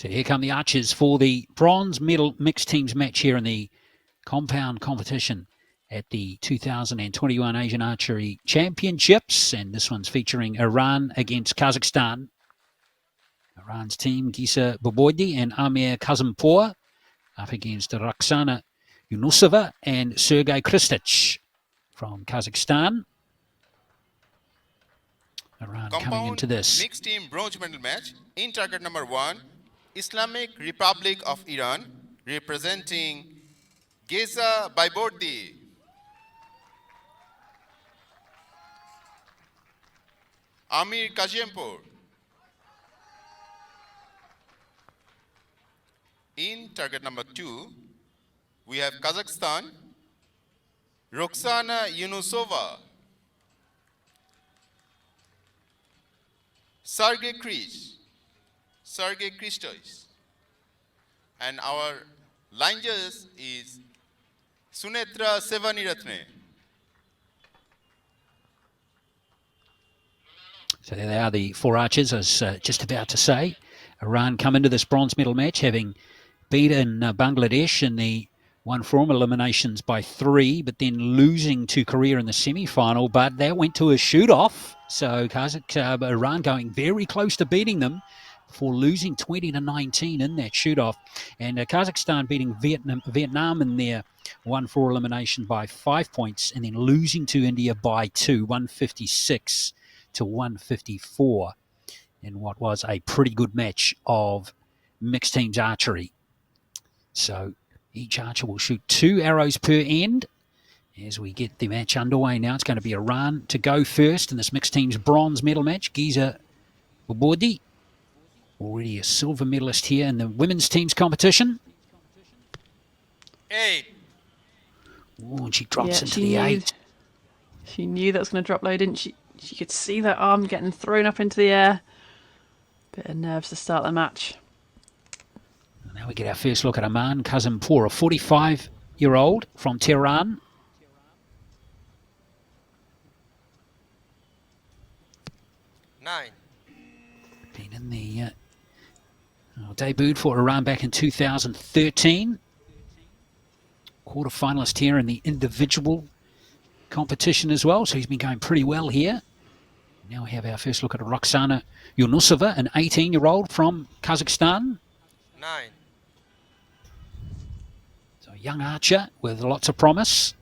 So here come the archers for the bronze medal mixed teams match here in the compound competition at the 2021 Asian Archery Championships. And this one's featuring Iran against Kazakhstan. Iran's team, Gisa Boboidi and Amir Kazimpour, up against Roxana Yunusova and Sergei Kristich from Kazakhstan. Iran coming into this mixed team bronze medal match in target number 1, Islamic Republic of Iran, representing Geza Baibordi. Amir Kazimpour. In target number 2, we have Kazakhstan, Roxana Yunusova, Sergei Christos, and our line judge is Sunetra Sevaniratne. So there they are, the four archers. I was just about to say, Iran come into this bronze medal match having beaten Bangladesh in the 1-4 eliminations by 3, but then losing to Korea in the semi-final. But that went to a shoot-off. So Iran going very close to beating them before losing 20-19 in that shoot-off. And Kazakhstan beating Vietnam in their 1-4 elimination by 5 points, and then losing to India by 2, 156-154, in what was a pretty good match of mixed teams archery. So each archer will shoot 2 arrows per end. As we get the match underway now, it's going to be Iran to go first in this mixed teams bronze medal match. Geza Boboudi, already a silver medalist here in the women's teams competition. 8. Oh, and she drops into the 8. She knew that was going to drop low, didn't she? She could see that arm getting thrown up into the air. Bit of nerves to start the match. Now we get our first look at Aman Kazimpour, a 45-year-old from Tehran. Been in the debuted for Iran back in 2013. Quarter-finalist here in the individual competition as well, so he's been going pretty well here. Now we have our first look at Roxana Yunusova, an 18-year-old from Kazakhstan. 9. So a young archer with lots of promise.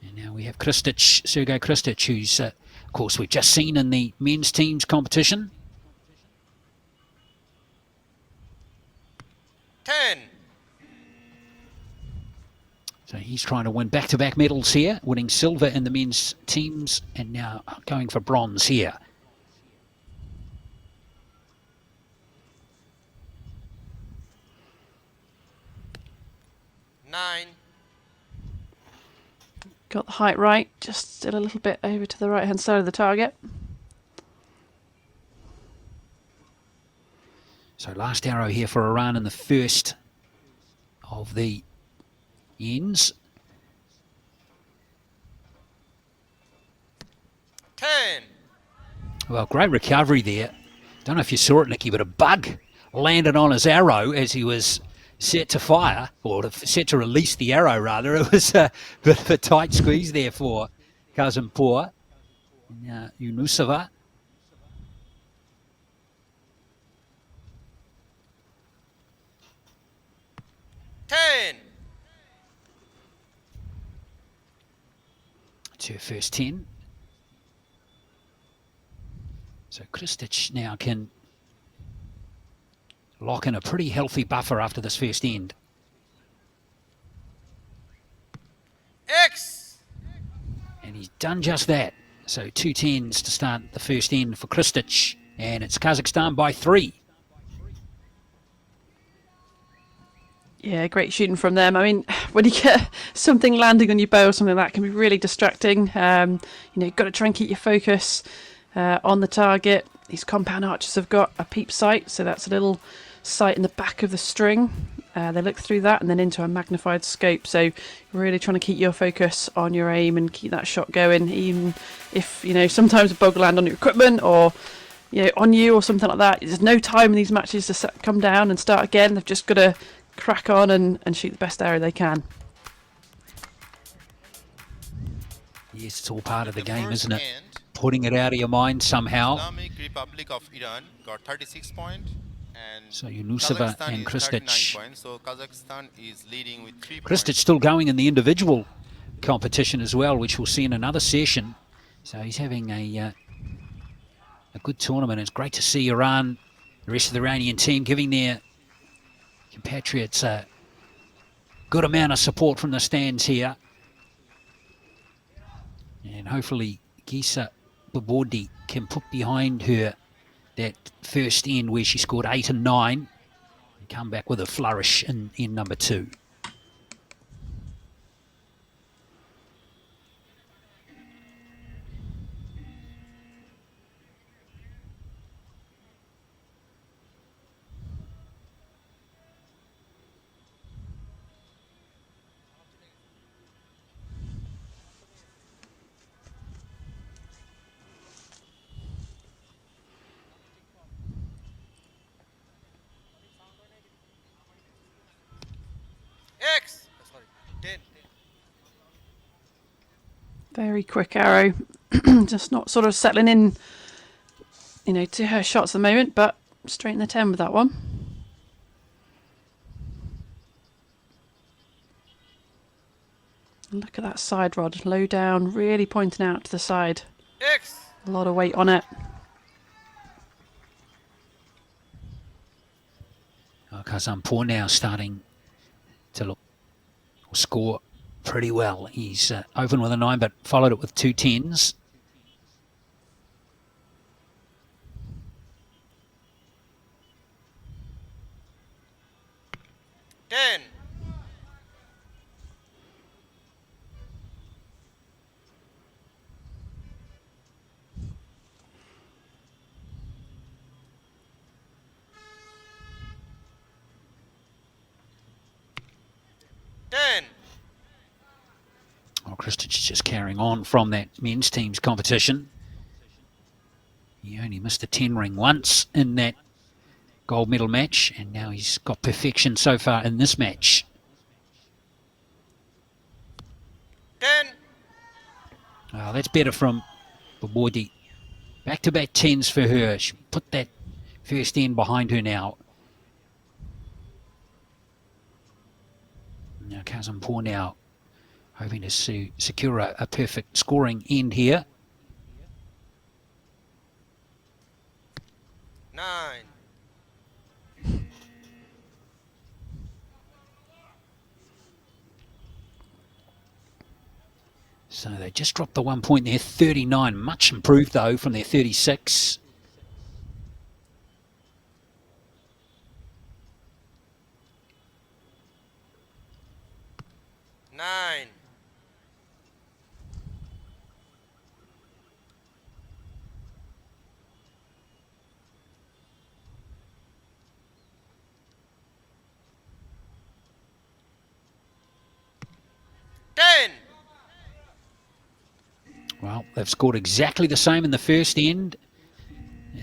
And now we have Kristich, Sergei Kristich, who's, of course, we've just seen in the men's teams competition. 10. So he's trying to win back-to-back medals here, winning silver in the men's teams and now going for bronze here. 9. Got the height right, just still a little bit over to the right-hand side of the target. So last arrow here for Iran in the first of the ends. 10. Well, great recovery there. Don't know if you saw it, Nicky, but a bug landed on his arrow as he was set to fire, or set to release the arrow, rather. It was a bit of a tight squeeze there for Kazimpour. Now, Yunusova. It's her first 10. So Kristich now can lock in a pretty healthy buffer after this first end. X. And he's done just that. So 2 10s to start the first end for Kristich. And it's Kazakhstan by 3. Yeah, great shooting from them. I mean, when you get something landing on your bow or something like that, can be really distracting. You've got to try and keep your focus on the target. These compound archers have got a peep sight, so that's a little sight in the back of the string. They look through that and then into a magnified scope. So you're really trying to keep your focus on your aim and keep that shot going, even if, sometimes a bug will land on your equipment or on you or something like that. There's no time in these matches to come down and start again. They've just got to crack on and shoot the best arrow they can. Yes, it's all part of the game, first isn't it? end, Putting it out of your mind somehow. Islamic Republic of Iran got 36 points, and So Yunusova Kazakhstan and is 39 Kristic. points. So Kazakhstan is leading with 3 Kristic points. still going in the individual competition as well, which we'll see in another session. So he's having a good tournament. It's great to see Iran, the rest of the Iranian team, giving their compatriots a good amount of support from the stands here. And hopefully Gisa Babordi can put behind her that first end where she scored 8 and 9 and come back with a flourish in number 2. X. Sorry, 10. Very quick arrow. Just not sort of settling in, to her shots at the moment, but straight in the 10 with that one. And look at that side rod, low down, really pointing out to the side. X. A lot of weight on it. Kazanpour now starting to look or score pretty well. He's opened with a 9 but followed it with 2 10s. Kristic is just carrying on from that men's team's competition. He only missed the 10 ring once in that gold medal match, and now he's got perfection so far in this match. 10. Oh, that's better from Babordi. Back-to-back 10s for her. She put that first end behind her now. Now Kazanpour now hoping to secure a perfect scoring end here. 9. So they just dropped the 1 point there, 39. Much improved, though, from their 36. Nine. Well, they've scored exactly the same in the first end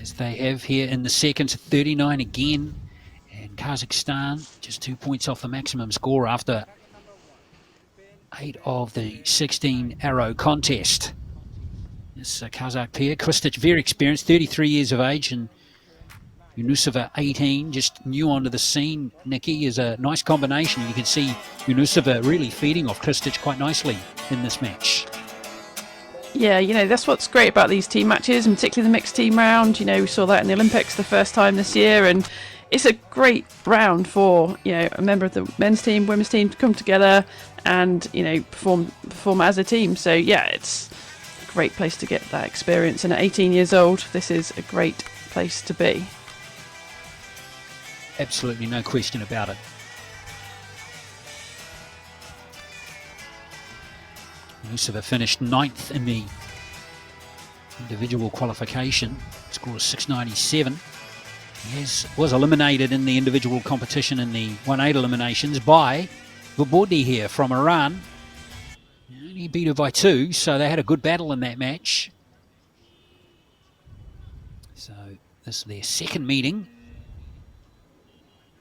as they have here in the second, 39 again. And Kazakhstan just 2 points off the maximum score after 8 of the 16 arrow contest. This Kazakh pair, Kristic very experienced, 33 years of age, and Yunusova 18, just new onto the scene. Nikki is a nice combination. You can see Yunusova really feeding off Kristic quite nicely in this match. Yeah, that's what's great about these team matches, and particularly the mixed team round. We saw that in the Olympics the first time this year, and it's a great round for, a member of the men's team, women's team to come together and, perform as a team. So, yeah, it's a great place to get that experience. And at 18 years old, this is a great place to be. Absolutely no question about it. Yunusova finished 9th in the individual qualification, score of 697. He was eliminated in the individual competition in the 1-8 eliminations by Babordi here from Iran. And he beat her by 2, so they had a good battle in that match. So This is their second meeting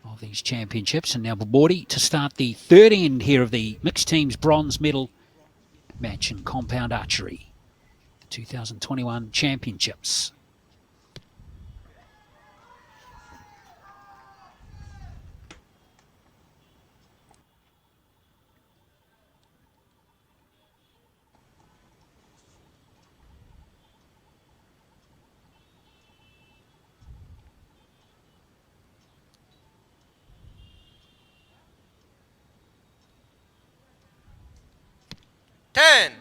of these championships. And now Babori to start the third end here of the mixed teams bronze medal match in compound archery, the 2021 championships. Ten.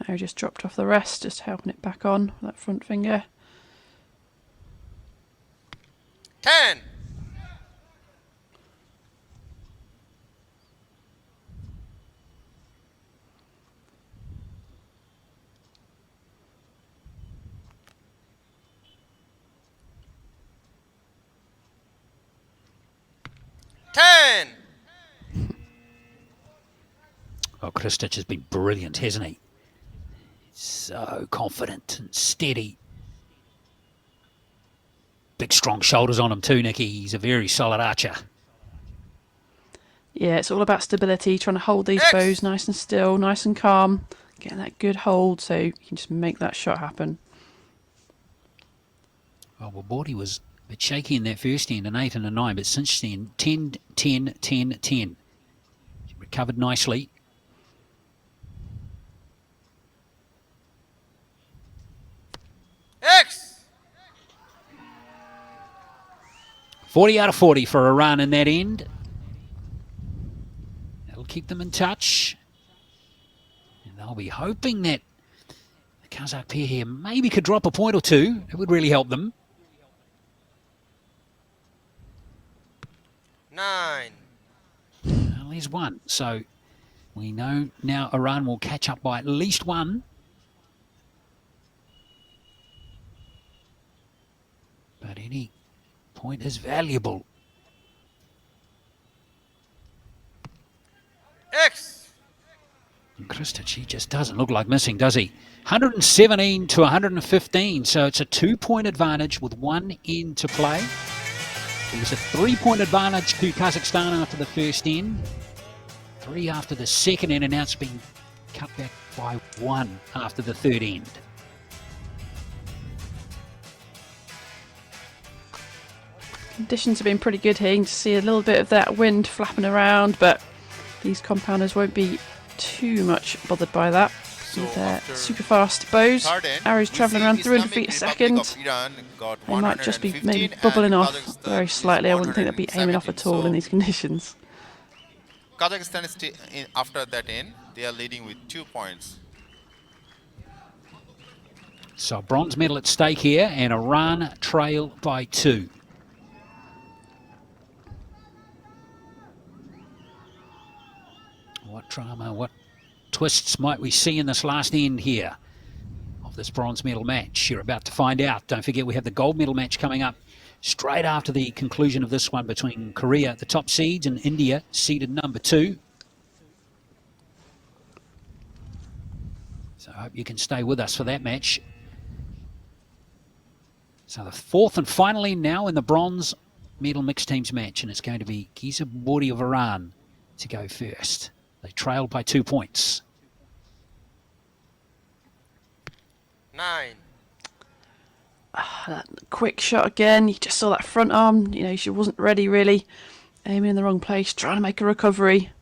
I just dropped off the rest, just helping it back on with that front finger. 10. Oh, Kristich has been brilliant, hasn't he? So confident and steady. Big strong shoulders on him too, Nicky. He's a very solid archer. Yeah, it's all about stability, trying to hold these bows nice and still, nice and calm, getting that good hold so you can just make that shot happen. Oh, well, Bordy was a bit shaky in that first end, an 8 and a 9, but since then, 10, 10, 10, 10. He recovered nicely. X. 40 out of 40 for Iran in that end. That'll keep them in touch. And they'll be hoping that the Kazakh pair here maybe could drop a point or two. It would really help them. 9. Well, there's one. So we know now Iran will catch up by at least one. But any point is valuable. X. And Kristich, he just doesn't look like missing, does he? 117 to 115, so it's a 2-point advantage with one end to play. It was a 3-point advantage to Kazakhstan after the first end, 3 after the second end, and now it's been cut back by 1 after the third end. Conditions have been pretty good here. You can see a little bit of that wind flapping around, but these compounders won't be too much bothered by that. With their super fast bows, arrows travelling around 300 feet a second. They might just be maybe bubbling off very slightly. I wouldn't think they'd be aiming off at all in these conditions. Kazakhstan is after that end, they are leading with 2 points. So bronze medal at stake here, and Iran trail by 2. What drama, what twists might we see in this last end here of this bronze medal match? You're about to find out. Don't forget we have the gold medal match coming up straight after the conclusion of this one between Korea, the top seeds, and India, seeded number 2. So I hope you can stay with us for that match. So the fourth and final end now in the bronze medal mixed teams match, and it's going to be Giza Bordi of Iran to go first. They trailed by 2 points. 9. That quick shot again. You just saw that front arm. You know, she wasn't ready really. Aiming in the wrong place, trying to make a recovery.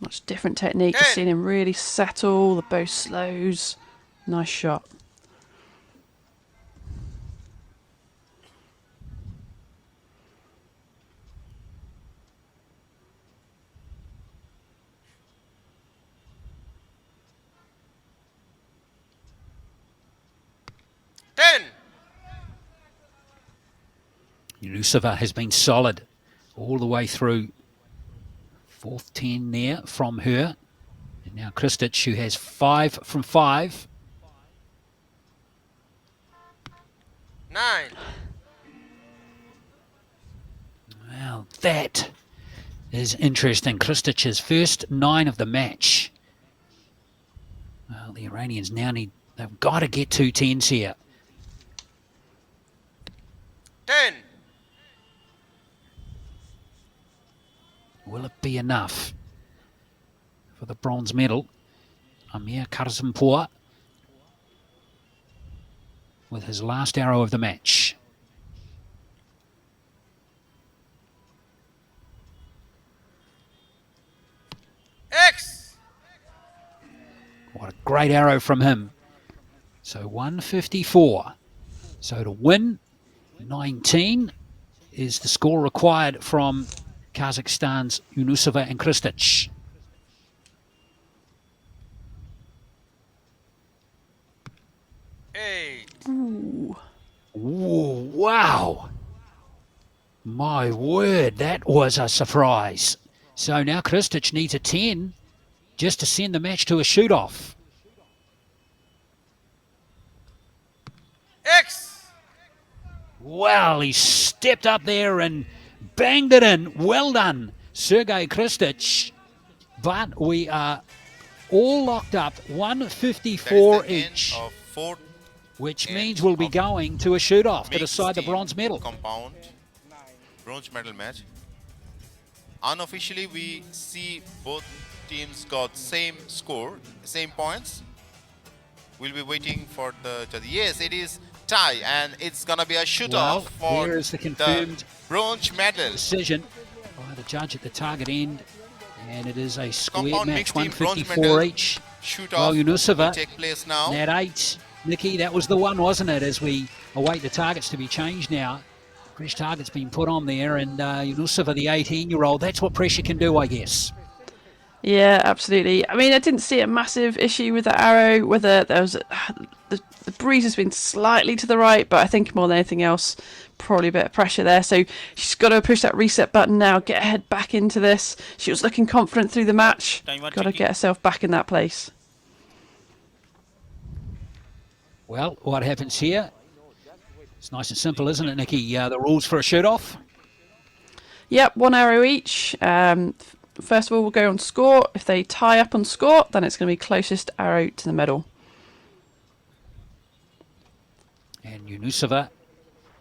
Much different technique. Just seeing him really settle. The bow slows. Nice shot. Yunusova has been solid all the way through. Fourth 10 there from her. And now Kristic, who has 5 from 5. 9. Well, that is interesting. Kristic's first 9 of the match. Well, the Iranians now they've got to get 2 10s here. 10. Will it be enough for the bronze medal? Amir Karzempur with his last arrow of the match. X. What a great arrow from him. So 154. So to win, 19 is the score required from Kazakhstan's Yunusova and Kristic. Ooh. Ooh, wow. My word, that was a surprise. So now Kristic needs a 10 just to send the match to a shoot-off. X. Well, he stepped up there and banged it in. Well done, Sergei Kristic. But we are all locked up, 154 each, Of fourth which end means we'll be of going to a shoot-off to mixed decide the team bronze medal. compound bronze medal match. Unofficially, we see both teams got same score, same points. We'll be waiting for the judge. Yes, it is tie, and it's gonna be a shoot-off Well, for here is the confirmed bronze medal. decision by the judge at the target end, and it is a square Compound match, mixed team bronze 154 medal each. shoot-off Well, will Yunusova, take place now. Nat 8, Nikki, that was the one, wasn't it, as we await the targets to be changed now. Fresh target's been put on there, and Yunusova, the 18-year-old, that's what pressure can do, I guess. Yeah, absolutely. I mean, I didn't see a massive issue with that arrow, whether there was the breeze has been slightly to the right, but I think more than anything else, probably a bit of pressure there. So she's got to push that reset button now, get her head back into this. She was looking confident through the match. Got to get herself back in that place. Well, what happens here? It's nice and simple, isn't it, Nikki? The rules for a shoot-off? Yep, 1 arrow each. First of all, we'll go on score. If they tie up on score, then it's going to be closest arrow to the medal. And Yunusova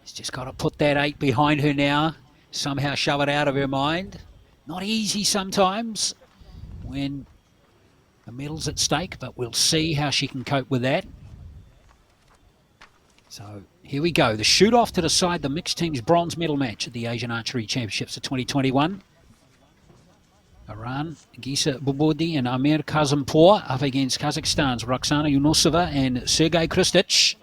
has just got to put that 8 behind her now, somehow shove it out of her mind. Not easy sometimes when a medal's at stake, but we'll see how she can cope with that. So here we go, the shoot-off to decide the mixed team's bronze medal match at the Asian Archery Championships of 2021. Iran, Gisa Bubodi and Amir Kazampur up against Kazakhstan's Roxana Yunusova and Sergei Kristic.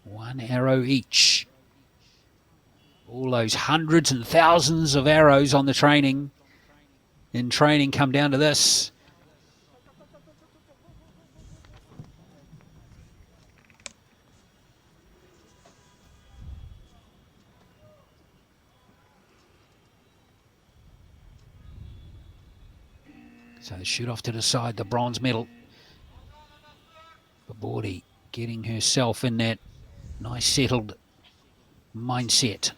One arrow each. All those hundreds and thousands of arrows on the training, come down to this. So the shoot-off to decide the bronze medal. Bubodi getting herself in that nice settled mindset.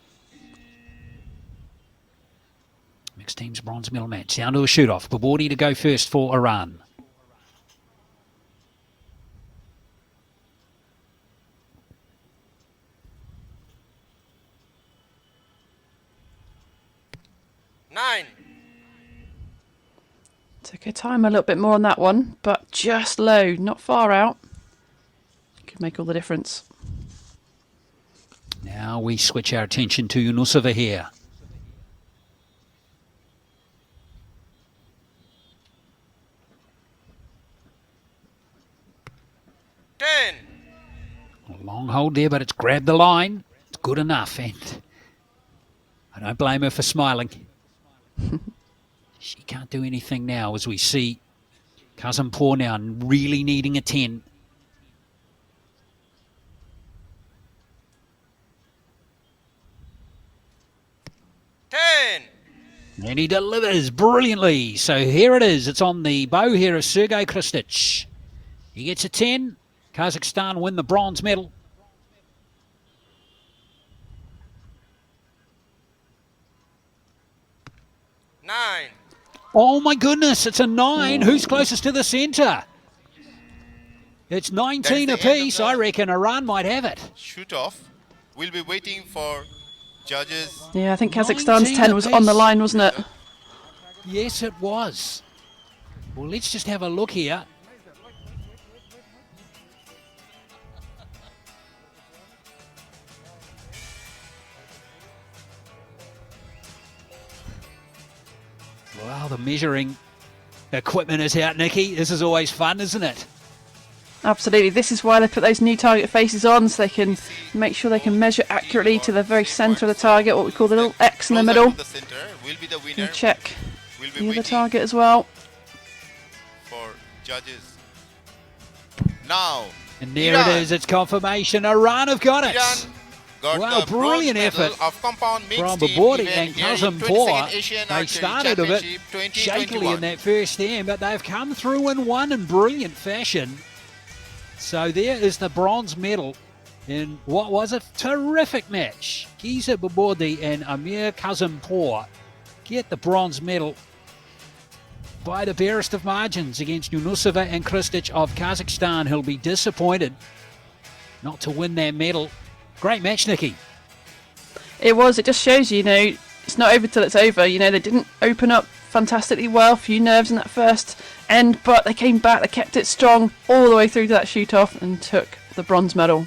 Mixed team's bronze medal match. Down to a shoot-off. Bubodi to go first for Iran. Nine. Took her time a little bit more on that one, but just low, not far out. Could make all the difference. Now we switch our attention to Yunusova here. Ten. A long hold there, but it's grabbed the line. It's good enough, and I don't blame her for smiling. She can't do anything now as we see Kazampur now really needing a 10. Ten. And he delivers brilliantly. So here it is. It's on the bow here of Sergei Kristich. He gets a 10. Kazakhstan win the bronze medal. Nine. Oh my goodness, it's a 9. Who's closest to the centre? It's 19 That is the end of apiece. the- I reckon Iran might have it. Shoot off. We'll be waiting for judges. Yeah, I think Kazakhstan's 19 10 was on the apiece. line, wasn't it? Yes, it was. Well, let's just have a look here. Wow, the measuring equipment is out, Nikki. This is always fun, isn't it? Absolutely. This is why they put those new target faces on, so they can make sure they can measure accurately to the very centre of the target, what we call the little X in the Closer middle. to the center will be the You winner. check We'll be the other waiting target as well. for judges. Now, And there Iran. it is. It's confirmation. Iran have got it. Iran got Wow, the brilliant bronze medal effort of compound mixed from team Babodi event and here in Kazakhstan. 22nd Asian They Archery started a bit Championship shakily 2021. in that first end, but they've come through and won in brilliant fashion. So there is the bronze medal in what was a terrific match. Giza Babodi and Amir Kazimpour get the bronze medal by the barest of margins against Yunusova and Kristich of Kazakhstan, who'll be disappointed not to win their medal. Great match, Nikki. It was. It just shows you, it's not over till it's over. They didn't open up fantastically well. Few nerves in that first end, but they came back. They kept it strong all the way through to that shoot-off and took the bronze medal.